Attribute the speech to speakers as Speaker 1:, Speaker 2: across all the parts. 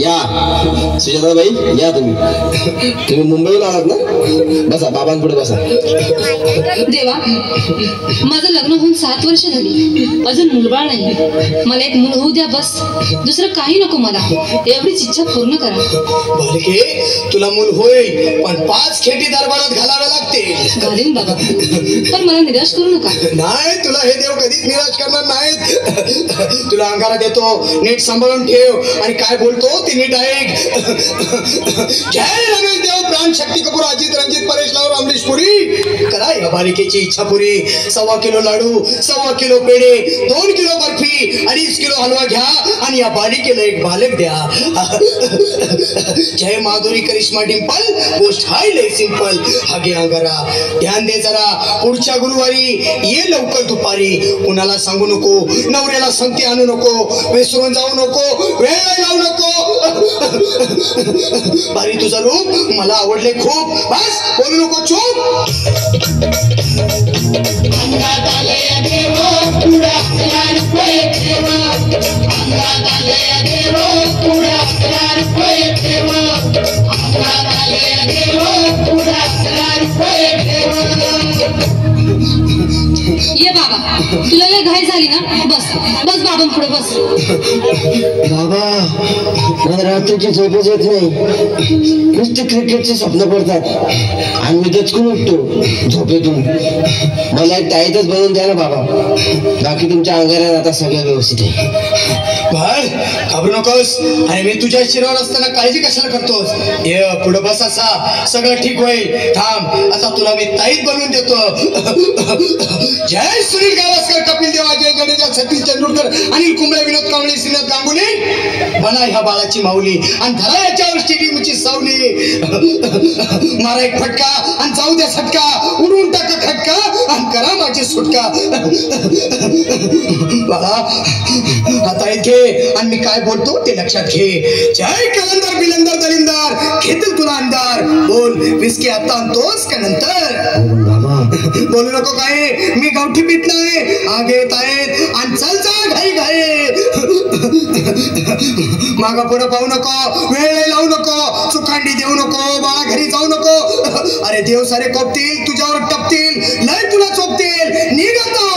Speaker 1: या सुजाताबाई या तुम्ही मुंबईला आलात ना बसा बाबांपुढे बसा
Speaker 2: देवा माझं लग्न होऊन 7 वर्ष झाली अजून मुलबाळ नाही मला एक मूल होऊ द्या बस दुसरं काही नको मला एवढीच इच्छा पूर्ण करा
Speaker 3: बालके तुला मूल होईल पण 5 खेटी दरबारात घालावे लागतील
Speaker 2: घालीन बाबा पण मला निराश करू नका
Speaker 3: नाही तुला हे देव कधीच निराश करणार नाहीत तुला अंगारा देतो नीट सांभाळून ठेव आणि काय बोलतो ते नीट ऐक जय रमेश देव प्राण शक्ती कपूर अजित रंजित परेश लावर अमरीश पुरी करा या बालिकेची इच्छा पुरी 1.25 किलो लाडू 1.25 किलो पेढे 2 किलो बर्फी 2.5 किलो हलवा घ्या आणि या बालिकेला एक बालक द्या जय माधुरी करिश्मा डिंपल पोस्ट हाय लय सिंपल हागे अंगारा ध्यान दे जरा पुढच्या गुरुवारी ये लवकर दुपारी कुणाला सांगू नको नवऱ्याला संगती आणू नको विसरून जाऊ नको वेळ लावू नको बारी तुझं रूप मला आवडले खूप बस बोलू नको चूप अंगात आले देव पुढा प्यार होय देव अंगात आले देव पुढा प्यार होय देव अंगात आले देव पुढा प्यार होय देव
Speaker 2: ये बाबा तुला लय घाई झाली ना बस बस बाबांपुढे बस
Speaker 1: बाबा मला रात्रीची झोपच येत नाही नुसते क्रिकेटचे स्वप्न पडतात आणि मी दचकून उठतो झोपेतून मला एक ताईतच बनवून द्या ना बाबा बाकी तुमच्या अंगारात आता सगळं व्यवस्थित आहे
Speaker 3: बाळ घाबरू नकोस आणि मी तुझ्या शिरावर असताना काळजी कशाला करतोस ये पुढे बस असा सगळं ठीक होईल थांब आता तुला मी ताईत बनवून देतो जय सुनील गावस्कर कपिल देव अजय जडेजा सतीश तेंडुलकर अनिल कुंबळे विनोद कांबळे श्रीनाथ गांगुली बना ह्या बाळाची माऊली आणि धरा याच्यावर स्टेडियमची सावली मारा एक फटका आणि जाऊ द्या सटका उडवून टाका खटका आणि करा माझी सुटका बाळा आता इथे आणि मी काय बोलतो ते लक्षात घे जय कलंदर बिलंदर दलिंदर घेतील तुला अंधार बोल विस्की आता आणतोस का नंतर बोलू नको काय मी गावठी पीत नाही आगे येत आहेत आणि चल जा घाई घाई मागा पुढे पाहू नको वेळ लावू नको चुकांडी देऊ नको बाळा घरी जाऊ नको अरे देव सारे कोपतील तुझ्यावर टपतील लय तुला चोपतील निघतो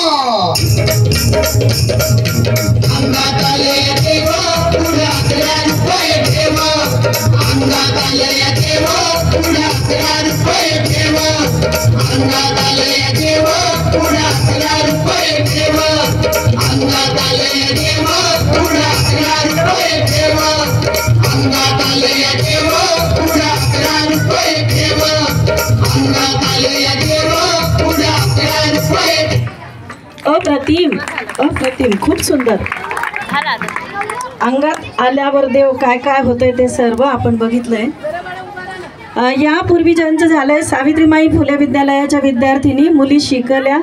Speaker 3: अंगात आले देव पुढे प्यार होय देव अंगात आले देव पुढे प्यार होय देव अंगात आले देव पुढे प्यार होय देव अंगात आले देव पुढे प्यार होय देव अंगात आले देव पुढे प्यार होय देव अंगात आले देव पुढे प्यार होय
Speaker 4: अप्रतिम अप्रतिम खूप सुंदर अंगात आल्यावर देव काय काय होतंय ते सर्व आपण बघितलंय यापूर्वी ज्यांचं झालंय सावित्रीमाई फुले विद्यालयाच्या विद्यार्थिनी मुली शिकल्या